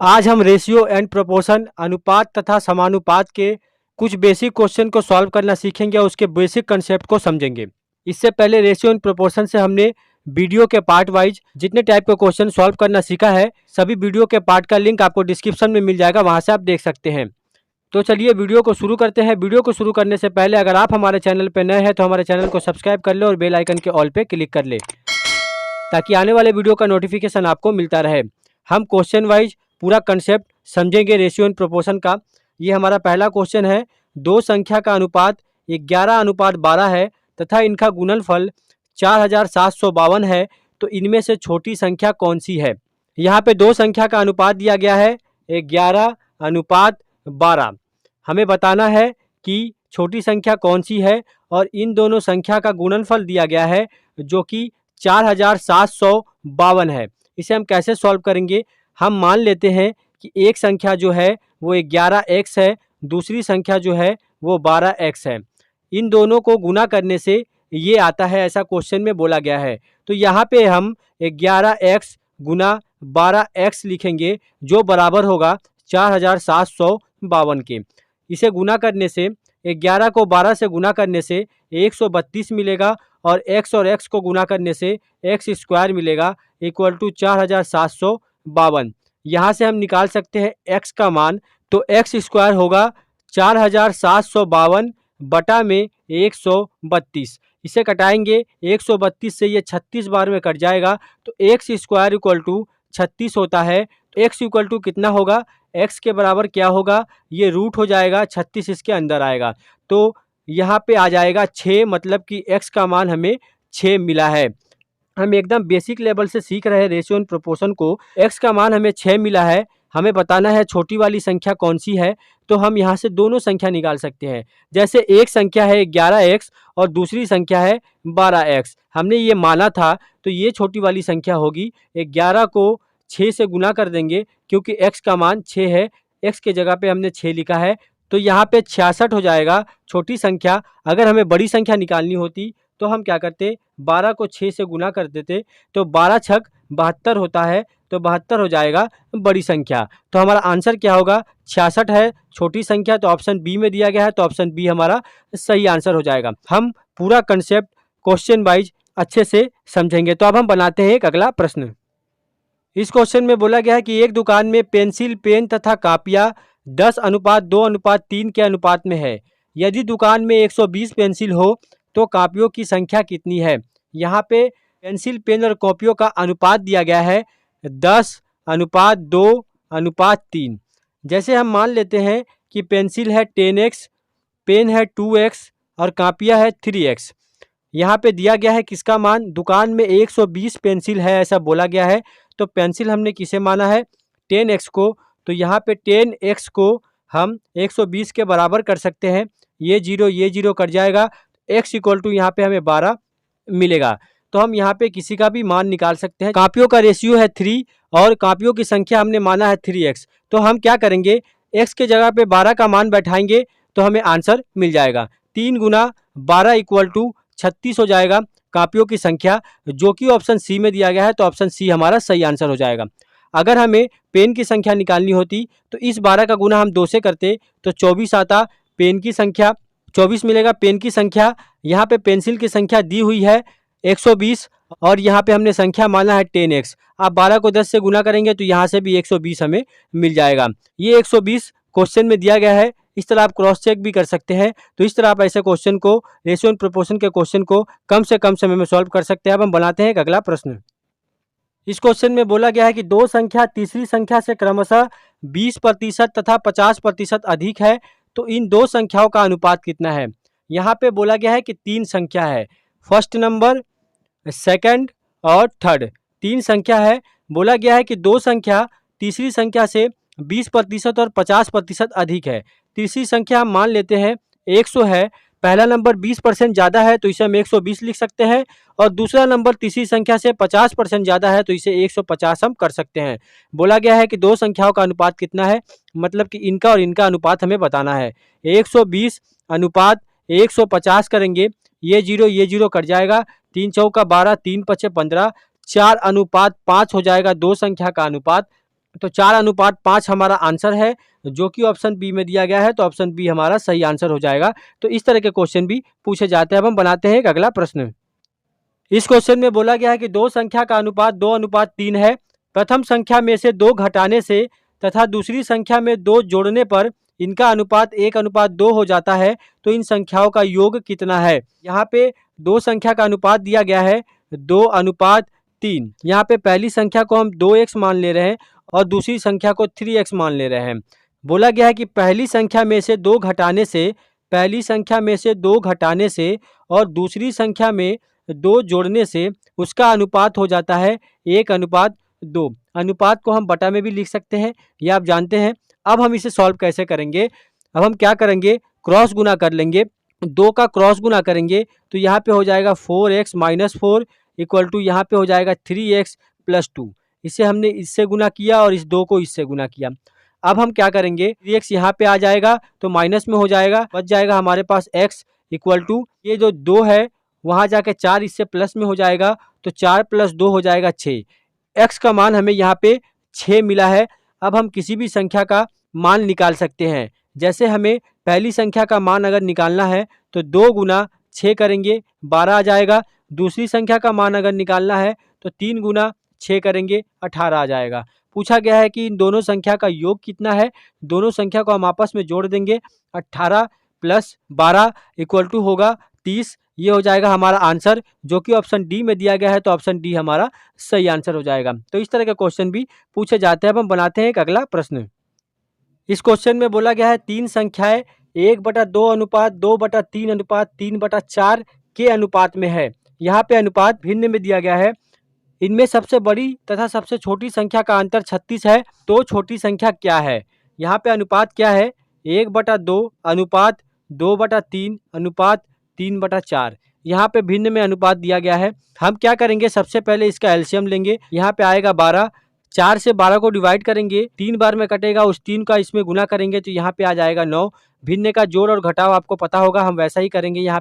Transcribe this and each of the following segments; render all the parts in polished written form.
आज हम ratio and proportion अनुपात तथा समानुपात के कुछ बेसिक क्वेश्चन को सॉल्व करना सीखेंगे और उसके बेसिक कंसेप्ट को समझेंगे। इससे पहले रेशियो एंड प्रोपोर्शन से हमने वीडियो के पार्ट वाइज जितने टाइप के क्वेश्चन सॉल्व करना सीखा है, सभी वीडियो के पार्ट का लिंक आपको डिस्क्रिप्शन में मिल जाएगा, वहां से आप देख सकते हैं। तो चलिए वीडियो को शुरू करते हैं। वीडियो को शुरू करने से पहले अगर आप हमारे चैनल पर नए हैं तो हमारे चैनल को सब्सक्राइब कर ले और बेल आइकन के ऑल पे क्लिक कर ले, ताकि आने वाले वीडियो का नोटिफिकेशन आपको मिलता रहे। हम क्वेश्चन वाइज पूरा कंसेप्ट समझेंगे रेशियो एंड प्रोपोर्शन का। ये हमारा पहला क्वेश्चन है। दो संख्या का अनुपात 11:12 है तथा इनका गुणनफल 4752 है, तो इनमें से छोटी संख्या कौन सी है। यहाँ पे दो संख्या का अनुपात दिया गया है 11:12। हमें बताना है कि छोटी संख्या कौन सी है और इन दोनों संख्या का गुणनफल दिया गया है जो कि 4752 है। इसे हम कैसे सॉल्व करेंगे। हम मान लेते हैं कि एक संख्या जो है वो 11x है, दूसरी संख्या जो है वो 12x है। इन दोनों को गुना करने से ये आता है, ऐसा क्वेश्चन में बोला गया है। तो यहाँ पे हम 11x गुना 12x लिखेंगे जो बराबर होगा 4752 के। इसे गुना करने से 11 को 12 से गुना करने से 132 मिलेगा और x और x को गुना करने से x स्क्वायर मिलेगा इक्वल टू 4752। यहाँ से हम निकाल सकते हैं x का मान, तो x स्क्वायर होगा 4752 बटा में 132। इसे कटाएंगे 132 से ये 36 बार में कट जाएगा, तो x स्क्वायर इक्वल टू 36 होता है। x इक्वल टू कितना होगा, x के बराबर क्या होगा, ये रूट हो जाएगा, 36 इसके अंदर आएगा, तो यहाँ पे आ जाएगा 6, मतलब कि x का मान हमें 6 मिला है। हम एकदम बेसिक लेवल से सीख रहे हैं रेशियो एंड प्रोपोर्शन को। x का मान हमें 6 मिला है, हमें बताना है छोटी वाली संख्या कौन सी है। तो हम यहाँ से दोनों संख्या निकाल सकते हैं। जैसे एक संख्या है 11x और दूसरी संख्या है 12x, हमने ये माना था, तो ये छोटी वाली संख्या होगी। 11 को 6 से गुना कर देंगे क्योंकि x का मान 6 है, x के जगह पे हमने 6 लिखा है, तो यहाँ पे 66 हो जाएगा छोटी संख्या। अगर हमें बड़ी संख्या निकालनी होती तो हम क्या करते, 12 को 6 से गुना कर देते, तो 12 छक 72 होता है, तो 72 हो जाएगा बड़ी संख्या। तो हमारा आंसर क्या होगा, 66 है छोटी संख्या, तो ऑप्शन बी में दिया गया है, तो ऑप्शन बी हमारा सही आंसर हो जाएगा। हम पूरा कंसेप्ट क्वेश्चन वाइज अच्छे से समझेंगे। तो अब हम बनाते हैं एक अगला प्रश्न। इस क्वेश्चन में बोला गया है कि एक दुकान में पेंसिल, पेन तथा कापियाँ 10:2:3 के अनुपात में है। यदि दुकान में 120 पेंसिल हो तो कापियों की संख्या कितनी है। यहाँ पे पेंसिल, पेन और कॉपियों का अनुपात दिया गया है 10:2:3। जैसे हम मान लेते हैं कि पेंसिल है 10x, पेन है 2x और कापियाँ है 3x। यहाँ पे दिया गया है किसका मान, दुकान में 120 पेंसिल है ऐसा बोला गया है, तो पेंसिल हमने किसे माना है, 10x को, तो यहाँ पे 10x को हम 120 के बराबर कर सकते हैं। ये जीरो कट जाएगा, x इक्वल टू यहाँ पे हमें 12 मिलेगा। तो हम यहाँ पे किसी का भी मान निकाल सकते हैं। कापियों का रेशियो है 3 और कापियों की संख्या हमने माना है 3x, तो हम क्या करेंगे, x के जगह पे 12 का मान बैठाएंगे तो हमें आंसर मिल जाएगा। 3 गुना 12 इक्वल टू 36 हो जाएगा कापियों की संख्या, जो कि ऑप्शन सी में दिया गया है, तो ऑप्शन सी हमारा सही आंसर हो जाएगा। अगर हमें पेन की संख्या निकालनी होती तो इस 12 का गुना हम 2 से करते तो 24 आता, पेन की संख्या 24 मिलेगा। पेन की संख्या, यहाँ पे पेंसिल की संख्या दी हुई है 120 और यहाँ पे हमने संख्या माना है 10x। आप 12 को 10 से गुना करेंगे तो यहाँ से भी 120 हमें मिल जाएगा। ये 120 क्वेश्चन में दिया गया है, इस तरह आप क्रॉस चेक भी कर सकते हैं। तो इस तरह आप ऐसे क्वेश्चन को, रेशियो एंड प्रोपोर्शन के क्वेश्चन को कम से कम समय में सॉल्व कर सकते हैं। अब हम बनाते हैं एक अगला प्रश्न। इस क्वेश्चन में बोला गया है कि दो संख्या तीसरी संख्या से क्रमशः 20% तथा 50% अधिक है, तो इन दो संख्याओं का अनुपात कितना है। यहाँ पे बोला गया है कि 3 संख्या है, फर्स्ट नंबर, सेकंड और थर्ड, 3 संख्या है। बोला गया है कि दो संख्या तीसरी संख्या से 20% और 50% अधिक है। तीसरी संख्या हम मान लेते हैं 100 है, पहला नंबर 20% ज़्यादा है तो इसे हम 120 लिख सकते हैं, और दूसरा नंबर तीसरी संख्या से 50% ज़्यादा है तो इसे 150 हम कर सकते हैं। बोला गया है कि दो संख्याओं का अनुपात कितना है, मतलब कि इनका और इनका अनुपात हमें बताना है। 120 अनुपात 150 करेंगे, ये जीरो कट जाएगा, 3 चौका 12, 3 पचे 15, 4 अनुपात 5 हो जाएगा दो संख्या का अनुपात। तो 4:5 हमारा आंसर है, जो कि ऑप्शन बी में दिया गया है। तो ऑप्शन बी हमारा सही आंसर हो जाएगा। तो इस तरह के क्वेश्चन भी पूछे जाते हैं। अब हम बनाते हैं एक अगला प्रश्न। इस क्वेश्चन में बोला गया है कि दो संख्या का अनुपात 2:3 है। प्रथम संख्या में से 2 घटाने से तथा दूसरी संख्या में 2 जोड़ने पर इनका अनुपात 1:2 हो जाता है। तो इन संख्याओं का योग कितना है? यहाँ पे दो संख्या का अनुपात दिया गया है 2:3। यहाँ पे पहली संख्या को हम 2x मान ले रहे हैं और दूसरी संख्या को 3x मान ले रहे हैं। बोला गया है कि पहली संख्या में से 2 घटाने से, पहली संख्या में से 2 घटाने से और दूसरी संख्या में 2 जोड़ने से उसका अनुपात हो जाता है 1:2। अनुपात को हम बटा में भी लिख सकते हैं, ये आप जानते हैं। अब हम इसे सॉल्व कैसे करेंगे? अब हम क्या करेंगे, क्रॉस गुना कर लेंगे। 2 का क्रॉस गुना करेंगे तो यहाँ पे हो जाएगा 4x - 4 इक्वल टू यहाँ पे हो जाएगा 3x + 2। इसे हमने इससे गुना किया और इस 2 को इससे गुना किया। अब हम क्या करेंगे, 3x यहाँ पे आ जाएगा तो माइनस में हो जाएगा, बच जाएगा हमारे पास x इक्वल टू ये जो 2 है वहाँ जाके 4 इससे प्लस में हो जाएगा तो 4 + 2 हो जाएगा 6। x का मान हमें यहाँ पे 6 मिला है। अब हम किसी भी संख्या का मान निकाल सकते हैं। जैसे हमें पहली संख्या का मान अगर निकालना है तो 2 गुना 6 करेंगे 12 आ जाएगा। दूसरी संख्या का मान अगर निकालना है तो 3 गुना 6 करेंगे 18 आ जाएगा। पूछा गया है कि इन दोनों संख्या का योग कितना है। दोनों संख्या को हम आपस में जोड़ देंगे, 18 + 12 इक्वल टू होगा 30। ये हो जाएगा हमारा आंसर, जो कि ऑप्शन डी में दिया गया है। तो ऑप्शन डी हमारा सही आंसर हो जाएगा। तो इस तरह के क्वेश्चन भी पूछे जाते हैं। अब हम बनाते हैं एक अगला प्रश्न। इस क्वेश्चन में बोला गया है 3 संख्याएं 1/2 अनुपात 2/3 अनुपात 3/4 के अनुपात में है। यहाँ पे अनुपात भिन्न में दिया गया है। इनमें सबसे बड़ी तथा सबसे छोटी संख्या का अंतर 36 है। तो छोटी संख्या क्या है? यहाँ पे अनुपात क्या है, 1/2 अनुपात 2/3 अनुपात 3/4। यहाँ पे भिन्न में अनुपात दिया गया है। हम क्या करेंगे, सबसे पहले इसका एलसीएम लेंगे। यहाँ पे आएगा 12, 4 से 12 को डिवाइड करेंगे, 3 बार में कटेगा, उस 3 का इसमें गुना करेंगे तो यहाँ पे आ जाएगा 9। भिन्न का जोड़ और घटाव आपको पता होगा, हम वैसा ही करेंगे। यहाँ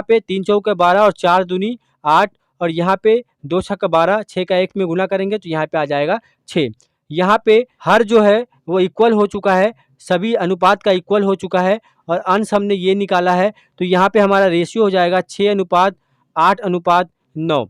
पे 3 चौके 12 और 4 दूनी 8 और यहाँ पे 2 छक्का 12, 6 का 1 में गुना करेंगे तो यहाँ पे आ जाएगा 6। यहाँ पे हर जो है वो इक्वल हो चुका है, सभी अनुपात का इक्वल हो चुका है और अंश हमने ये निकाला है। तो यहाँ पे हमारा रेशियो हो जाएगा 6:8:9।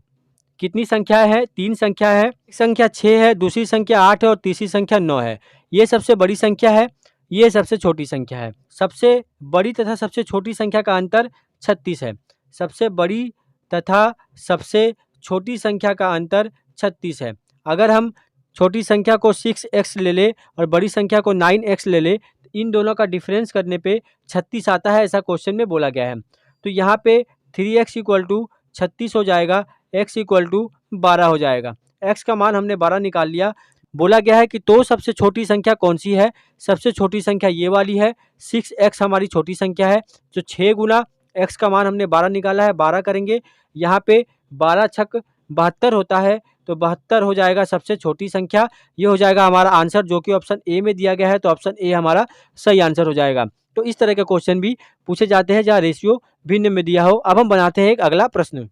कितनी संख्या है? 3 संख्या है। एक संख्या 6 है, दूसरी संख्या 8 है और तीसरी संख्या 9 है। ये सबसे बड़ी संख्या है, ये सबसे छोटी संख्या है। सबसे बड़ी तथा सबसे छोटी संख्या का अंतर 36 है। सबसे बड़ी तथा सबसे छोटी संख्या का अंतर 36 है। अगर हम छोटी संख्या को 6x ले ले और बड़ी संख्या को 9x ले ले, इन दोनों का डिफरेंस करने पे 36 आता है, ऐसा क्वेश्चन में बोला गया है। तो यहाँ पे 3x इक्वल टू 36 हो जाएगा, x इक्वल टू 12 हो जाएगा। x का मान हमने 12 निकाल लिया। बोला गया है कि तो सबसे छोटी संख्या कौन सी है? सबसे छोटी संख्या ये वाली है, 6x हमारी छोटी संख्या है। तो 6 गुना x का मान हमने 12 निकाला है, 12 करेंगे। यहाँ पे 12 छक 72 होता है, तो 72 हो जाएगा सबसे छोटी संख्या। ये हो जाएगा हमारा आंसर, जो कि ऑप्शन ए में दिया गया है। तो ऑप्शन ए हमारा सही आंसर हो जाएगा। तो इस तरह के क्वेश्चन भी पूछे जाते हैं जहाँ रेशियो भिन्न में दिया हो। अब हम बनाते हैं एक अगला प्रश्न।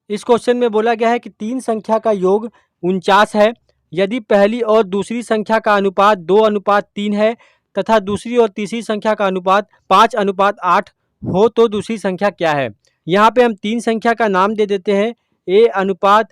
इस क्वेश्चन में बोला गया है कि 3 संख्या का योग 49 है। यदि पहली और दूसरी संख्या का अनुपात 2:3 है तथा दूसरी और तीसरी संख्या का अनुपात 5:8 हो तो दूसरी संख्या क्या है? यहाँ पे हम 3 संख्या का नाम दे देते हैं, A:B:C।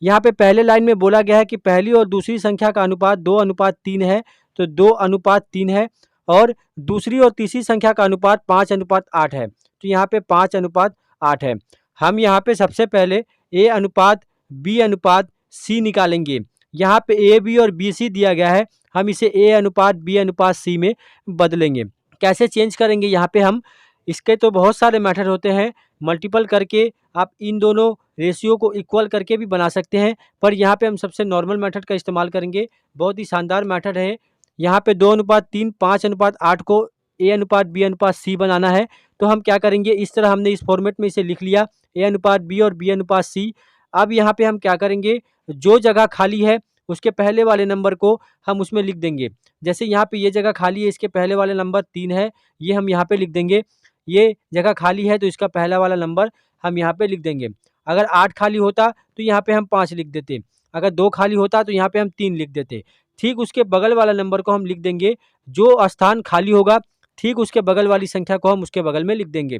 यहाँ पे पहले लाइन में बोला गया है कि पहली और दूसरी संख्या का अनुपात 2:3 है, तो 2:3 है और दूसरी और तीसरी संख्या का अनुपात 5:8 है, तो यहाँ पे 5:8 है। हम यहाँ पे सबसे पहले A:B:C निकालेंगे। यहाँ पे AB और BC दिया गया है, हम इसे A:B:C में बदलेंगे। कैसे चेंज करेंगे? यहाँ पे हम इसके तो बहुत सारे मेथड होते हैं, मल्टीपल करके आप इन दोनों रेशियो को इक्वल करके भी बना सकते हैं, पर यहाँ पे हम सबसे नॉर्मल मेथड का इस्तेमाल करेंगे। बहुत ही शानदार मेथड है। यहाँ पे 2:3 5:8 को A:B:C बनाना है, तो हम क्या करेंगे, इस तरह हमने इस फॉर्मेट में इसे लिख लिया, A:B और B:C। अब यहाँ पे हम क्या करेंगे, जो जगह खाली है उसके पहले वाले नंबर को हम उसमें लिख देंगे। जैसे यहाँ पे ये जगह खाली है, इसके पहले वाले नंबर 3 है, ये हम यहाँ पे लिख देंगे। ये जगह खाली है तो इसका पहला वाला नंबर हम यहाँ पे लिख देंगे। अगर 8 खाली होता तो यहाँ पे हम 5 लिख देते। अगर 2 खाली होता तो यहाँ पे हम 3 लिख देते। ठीक उसके बगल वाला नंबर को हम लिख देंगे, जो स्थान खाली होगा ठीक उसके बगल वाली संख्या को हम उसके बगल में लिख देंगे।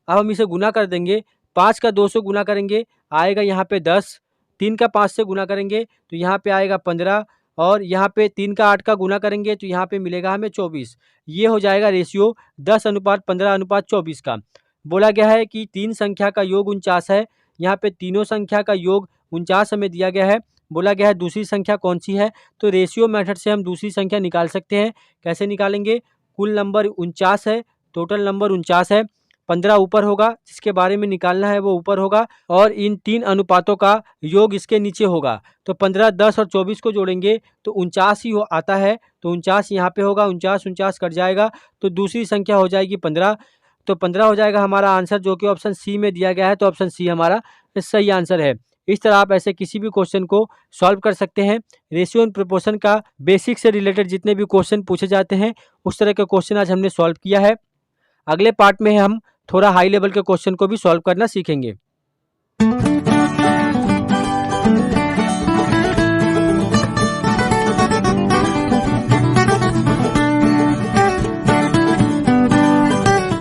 अब हम इसे गुना कर देंगे, 5 का 2 से गुना करेंगे आएगा यहाँ पे 10, 3 का 5 से गुना करेंगे तो यहाँ पे आएगा 15 और यहाँ पे 3 का 8 का गुना करेंगे तो यहाँ पे मिलेगा हमें 24। ये हो जाएगा रेशियो 10:15:24 का। बोला गया है कि 3 संख्या का योग 49 है, यहाँ पे तीनों संख्या का योग 49 हमें दिया गया है। बोला गया है दूसरी संख्या कौन सी है, तो रेशियो मेथड से हम दूसरी संख्या निकाल सकते हैं। कैसे निकालेंगे, कुल नंबर 49 है, टोटल नंबर 49 है, 15 ऊपर होगा, जिसके बारे में निकालना है वो ऊपर होगा और इन 3 अनुपातों का योग इसके नीचे होगा। तो 15, 10 और 24 को जोड़ेंगे तो 49 ही आता है, तो 49 यहाँ पे होगा, 49 कट जाएगा तो दूसरी संख्या हो जाएगी 15। तो 15 हो जाएगा हमारा आंसर, जो कि ऑप्शन सी में दिया गया है। तो ऑप्शन सी हमारा सही आंसर है। इस तरह आप ऐसे किसी भी क्वेश्चन को सॉल्व कर सकते हैं। रेशियो एंड प्रोपोर्शन का बेसिक से रिलेटेड जितने भी क्वेश्चन पूछे जाते हैं उस तरह के क्वेश्चन आज हमने सॉल्व किया है। अगले पार्ट में हम थोड़ा हाई लेवल के क्वेश्चन को भी सॉल्व करना सीखेंगे।